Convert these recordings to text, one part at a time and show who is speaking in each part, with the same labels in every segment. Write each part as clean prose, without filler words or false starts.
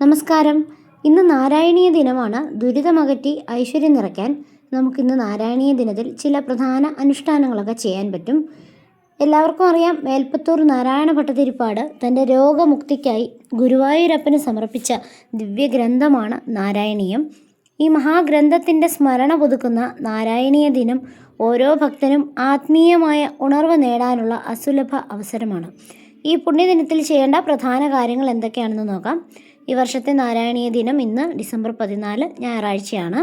Speaker 1: നമസ്കാരം. ഇന്ന് നാരായണീയ ദിനമാണ്. ദുരിതമകറ്റി ഐശ്വര്യം നിറയ്ക്കാൻ നമുക്കിന്ന് നാരായണീയ ദിനത്തിൽ ചില പ്രധാന അനുഷ്ഠാനങ്ങളൊക്കെ ചെയ്യാൻ പറ്റും. എല്ലാവർക്കും അറിയാം, മേൽപ്പത്തൂർ നാരായണ ഭട്ടതിരിപ്പാട് തൻ്റെ രോഗമുക്തിക്കായി ഗുരുവായൂരപ്പന് സമർപ്പിച്ച ദിവ്യഗ്രന്ഥമാണ് നാരായണീയം. ഈ മഹാഗ്രന്ഥത്തിൻ്റെ സ്മരണ പുതുക്കുന്ന നാരായണീയ ദിനം ഓരോ ഭക്തനും ആത്മീയമായ ഉണർവ് നേടാനുള്ള അസുലഭ അവസരമാണ്. ഈ പുണ്യദിനത്തിൽ ചെയ്യേണ്ട പ്രധാന കാര്യങ്ങൾ എന്തൊക്കെയാണെന്ന് നോക്കാം. ഈ വർഷത്തെ നാരായണീയ ദിനം ഇന്ന് ഡിസംബർ 14 ഞായറാഴ്ചയാണ്.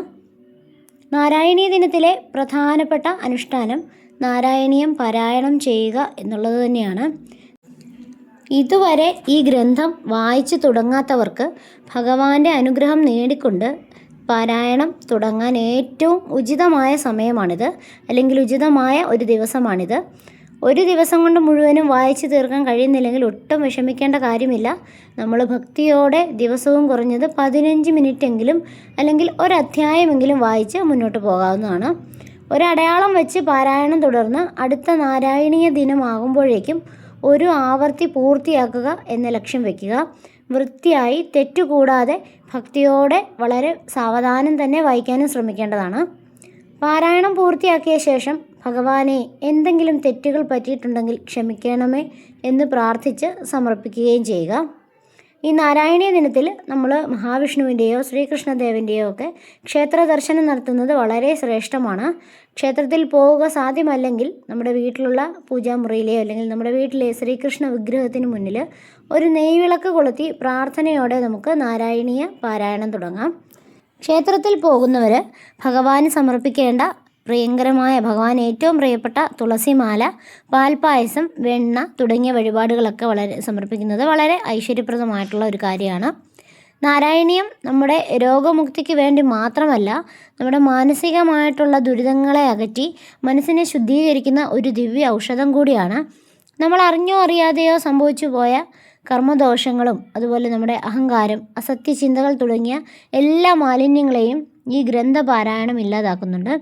Speaker 1: നാരായണീയ ദിനത്തിലെ പ്രധാനപ്പെട്ട അനുഷ്ഠാനം നാരായണീയം പാരായണം ചെയ്യുക എന്നുള്ളത് തന്നെയാണ്. ഇതുവരെ ഈ ഗ്രന്ഥം വായിച്ചു തുടങ്ങാത്തവർക്ക് ഭഗവാന്റെ അനുഗ്രഹം നേടിക്കൊണ്ട് പാരായണം തുടങ്ങാൻ ഏറ്റവും ഉചിതമായ സമയമാണിത്, അല്ലെങ്കിൽ ഉചിതമായ ഒരു ദിവസമാണിത്. ഒരു ദിവസം കൊണ്ട് മുഴുവനും വായിച്ചു തീർക്കാൻ കഴിയുന്നില്ലെങ്കിൽ ഒട്ടും വിഷമിക്കേണ്ട കാര്യമില്ല. നമ്മൾ ഭക്തിയോടെ ദിവസവും കുറഞ്ഞത് 15 മിനിറ്റെങ്കിലും അല്ലെങ്കിൽ ഒരധ്യായമെങ്കിലും വായിച്ച് മുന്നോട്ട് പോകാവുന്നതാണ്. ഒരടയാളം വെച്ച് പാരായണം തുടർന്ന് അടുത്ത നാരായണീയ ദിനമാകുമ്പോഴേക്കും ഒരു ആവർത്തി പൂർത്തിയാക്കുക എന്ന ലക്ഷ്യം വയ്ക്കുക. വൃത്തിയായി തെറ്റുകൂടാതെ ഭക്തിയോടെ വളരെ സാവധാനം തന്നെ വായിക്കാനും ശ്രമിക്കേണ്ടതാണ്. പാരായണം പൂർത്തിയാക്കിയ ശേഷം ഭഗവാനെ, എന്തെങ്കിലും തെറ്റുകൾ പറ്റിയിട്ടുണ്ടെങ്കിൽ ക്ഷമിക്കണമേ എന്ന് പ്രാർത്ഥിച്ച് സമർപ്പിക്കുകയും ചെയ്യുക. ഈ നാരായണീയ ദിനത്തിൽ നമ്മൾ മഹാവിഷ്ണുവിൻ്റെയോ ശ്രീകൃഷ്ണദേവൻ്റെയോ ഒക്കെ ക്ഷേത്ര ദർശനം നടത്തുന്നത് വളരെ ശ്രേഷ്ഠമാണ്. ക്ഷേത്രത്തിൽ പോവുക സാധ്യമല്ലെങ്കിൽ നമ്മുടെ വീട്ടിലുള്ള പൂജാമുറിയിലെയോ അല്ലെങ്കിൽ നമ്മുടെ വീട്ടിലെ ശ്രീകൃഷ്ണ വിഗ്രഹത്തിന് മുന്നിൽ ഒരു നെയ്വിളക്ക് കൊളുത്തി പ്രാർത്ഥനയോടെ നമുക്ക് നാരായണീയ പാരായണം തുടങ്ങാം. ക്ഷേത്രത്തിൽ പോകുന്നവർ ഭഗവാന് സമർപ്പിക്കേണ്ട പ്രിയങ്കരമായ, ഭഗവാൻ ഏറ്റവും പ്രിയപ്പെട്ട തുളസിമാല, പാൽപ്പായസം, വെണ്ണ തുടങ്ങിയ വഴിപാടുകളൊക്കെ സമർപ്പിക്കുന്നത് വളരെ ഐശ്വര്യപ്രദമായിട്ടുള്ള ഒരു കാര്യമാണ്. നാരായണീയം നമ്മുടെ രോഗമുക്തിക്ക് വേണ്ടി മാത്രമല്ല, നമ്മുടെ മാനസികമായിട്ടുള്ള ദുരിതങ്ങളെ അകറ്റി മനസ്സിനെ ശുദ്ധീകരിക്കുന്ന ഒരു ദിവ്യ ഔഷധം കൂടിയാണ്. നമ്മൾ അറിഞ്ഞോ അറിയാതെയോ സംഭവിച്ചു പോയ കർമ്മദോഷങ്ങളും അതുപോലെ നമ്മുടെ അഹങ്കാരം, അസത്യചിന്തകൾ തുടങ്ങിയ എല്ലാ മാലിന്യങ്ങളെയും ഈ ഗ്രന്ഥപാരായണം ഇല്ലാതാക്കുന്നുണ്ട്.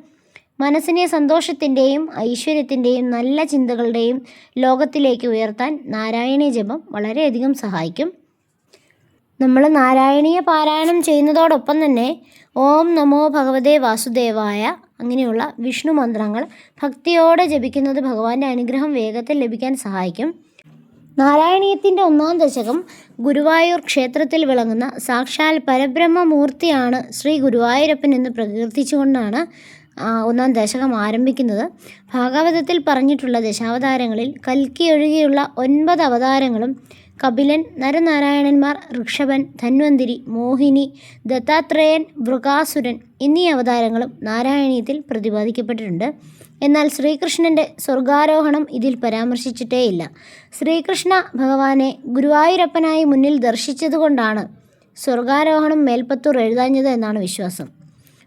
Speaker 1: മനസ്സിനെ സന്തോഷത്തിൻ്റെയും ഐശ്വര്യത്തിൻ്റെയും നല്ല ചിന്തകളുടെയും ലോകത്തിലേക്ക് ഉയർത്താൻ നാരായണീയ ജപം വളരെയധികം സഹായിക്കും. നമ്മൾ നാരായണീയ പാരായണം ചെയ്യുന്നതോടൊപ്പം തന്നെ ഓം നമോ ഭഗവതേ വാസുദേവായ അങ്ങനെയുള്ള വിഷ്ണു മന്ത്രങ്ങൾ ഭക്തിയോടെ ജപിക്കുന്നത് ഭഗവാന്റെ അനുഗ്രഹം വേഗത്തിൽ ലഭിക്കാൻ സഹായിക്കും. നാരായണീയത്തിൻ്റെ 1-ാം ദശകം ഗുരുവായൂർ ക്ഷേത്രത്തിൽ വിളങ്ങുന്ന സാക്ഷാൽ പരബ്രഹ്മമൂർത്തിയാണ് ശ്രീ ഗുരുവായൂരപ്പൻ എന്ന് പ്രകീർത്തിച്ചുകൊണ്ടാണ് 1-ാം ദശകം ആരംഭിക്കുന്നത്. ഭാഗവതത്തിൽ പറഞ്ഞിട്ടുള്ള ദശാവതാരങ്ങളിൽ കൽക്കി ഒഴികെയുള്ള 9 അവതാരങ്ങളും കപിലൻ, നരനാരായണന്മാർ, ഋഷഭൻ, ധന്വന്തിരി, മോഹിനി, ദത്താത്രേയൻ, വൃകാസുരൻ എന്നീ അവതാരങ്ങളും നാരായണീയത്തിൽ പ്രതിപാദിക്കപ്പെട്ടിട്ടുണ്ട്. എന്നാൽ ശ്രീകൃഷ്ണൻ്റെ സ്വർഗാരോഹണം ഇതിൽ പരാമർശിച്ചിട്ടേയില്ല. ശ്രീകൃഷ്ണ ഭഗവാനെ ഗുരുവായൂരപ്പനായി മുന്നിൽ ദർശിച്ചതുകൊണ്ടാണ് സ്വർഗാരോഹണം മേൽപ്പത്തൂർ എഴുതാഞ്ഞത് എന്നാണ് വിശ്വാസം.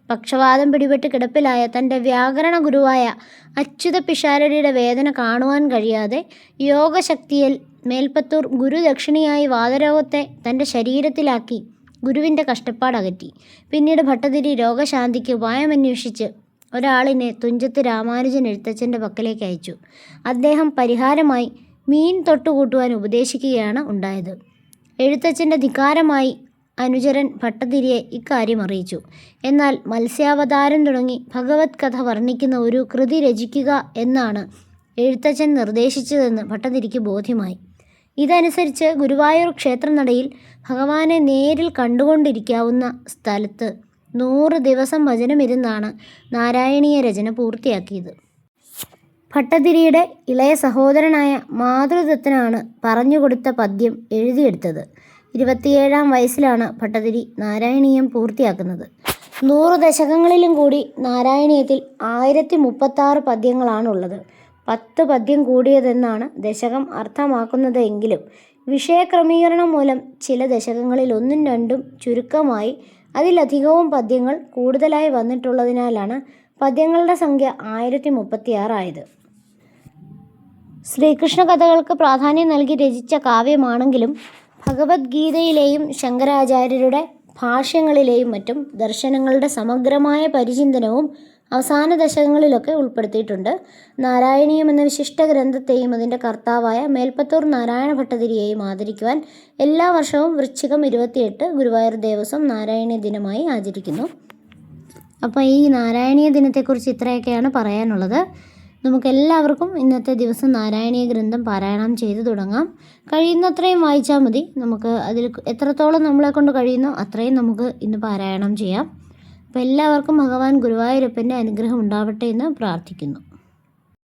Speaker 1: പക്ഷവാതം പിടിപെട്ട് കിടപ്പിലായ തൻ്റെ വ്യാകരണ ഗുരുവായ അച്യുത പിഷാരടിയുടെ വേദന കാണുവാൻ കഴിയാതെ യോഗശക്തിയിൽ മേൽപ്പത്തൂർ ഗുരുദക്ഷിണിയായി വാതരോഗത്തെ തൻ്റെ ശരീരത്തിലാക്കി ഗുരുവിൻ്റെ കഷ്ടപ്പാടകറ്റി. പിന്നീട് ഭട്ടതിരി രോഗശാന്തിക്ക് ഉപായമന്വേഷിച്ച് ഒരാളിനെ തുഞ്ചത്ത് രാമാനുജൻ എഴുത്തച്ഛൻ്റെ പക്കലേക്ക് അയച്ചു. അദ്ദേഹം പരിഹാരമായി മീൻ തൊട്ടുകൂട്ടുവാൻ ഉപദേശിക്കുകയാണ് ഉണ്ടായത്. എഴുത്തച്ഛൻ്റെ ധിക്കാരമായി അനുചരൻ ഭട്ടതിരിയെ ഇക്കാര്യം അറിയിച്ചു. എന്നാൽ മത്സ്യാവതാരം തുടങ്ങി ഭഗവത് കഥ വർണ്ണിക്കുന്ന ഒരു കൃതി രചിക്കുക എന്നാണ് എഴുത്തച്ഛൻ നിർദ്ദേശിച്ചതെന്ന് ഭട്ടതിരിക്ക് ബോധ്യമായി. ഇതനുസരിച്ച് ഗുരുവായൂർ ക്ഷേത്രനടയിൽ ഭഗവാനെ നേരിൽ കണ്ടുകൊണ്ടിരിക്കാവുന്ന സ്ഥലത്ത് 100 ദിവസം ഭജനമിരുന്നാണ് നാരായണീയ രചന പൂർത്തിയാക്കിയത്. ഭട്ടതിരിയുടെ ഇളയ സഹോദരനായ മാതൃദത്തനാണ് പറഞ്ഞുകൊടുത്ത പദ്യം എഴുതിയെടുത്തത്. 27-ാം വയസ്സിലാണ് ഭട്ടതിരി നാരായണീയം പൂർത്തിയാക്കുന്നത്. 100 ദശകങ്ങളിലും കൂടി നാരായണീയത്തിൽ 1036 പദ്യങ്ങളാണുള്ളത്. 10 പദ്യം കൂടിയതെന്നാണ് ദശകം അർത്ഥമാക്കുന്നത് എങ്കിലും വിഷയക്രമീകരണം മൂലം ചില ദശകങ്ങളിൽ 1ഉം 2ഉം ചുരുക്കമായി അതിലധികവും പദ്യങ്ങൾ കൂടുതലായി വന്നിട്ടുള്ളതിനാലാണ് പദ്യങ്ങളുടെ സംഖ്യ 1036 ആയത്. ശ്രീകൃഷ്ണ കഥകൾക്ക് പ്രാധാന്യം നൽകി രചിച്ച കാവ്യമാണെങ്കിലും ഭഗവത്ഗീതയിലെയും ശങ്കരാചാര്യരുടെ ഭാഷ്യങ്ങളിലെയും മറ്റും ദർശനങ്ങളുടെ സമഗ്രമായ പരിചിന്തനവും അവസാന ദശകങ്ങളിലൊക്കെ ഉൾപ്പെടുത്തിയിട്ടുണ്ട്. നാരായണീയം എന്ന വിശിഷ്ട ഗ്രന്ഥത്തെയും അതിൻ്റെ കർത്താവായ മേൽപ്പത്തൂർ നാരായണ ഭട്ടതിരിയെയും ആദരിക്കുവാൻ എല്ലാ വർഷവും വൃശ്ചികം 28 ഗുരുവായൂർ ദേവസ്വം നാരായണീയ ദിനമായി ആചരിക്കുന്നു. അപ്പോൾ ഈ നാരായണീയ ദിനത്തെക്കുറിച്ച് ഇത്രയൊക്കെയാണ് പറയാനുള്ളത്. നമുക്കെല്ലാവർക്കും ഇന്നത്തെ ദിവസം നാരായണീയ ഗ്രന്ഥം പാരായണം ചെയ്തു തുടങ്ങാം. കഴിയുന്നത്രയും വായിച്ചാൽ മതി. നമുക്ക് അതിൽ എത്രത്തോളം നമ്മളെ കൊണ്ട് കഴിയുന്നോ അത്രയും നമുക്ക് ഇന്ന് പാരായണം ചെയ്യാം. അപ്പോൾ എല്ലാവർക്കും ഭഗവാൻ ഗുരുവായൂരപ്പൻ്റെ അനുഗ്രഹം ഉണ്ടാവട്ടെ എന്ന് പ്രാർത്ഥിക്കുന്നു.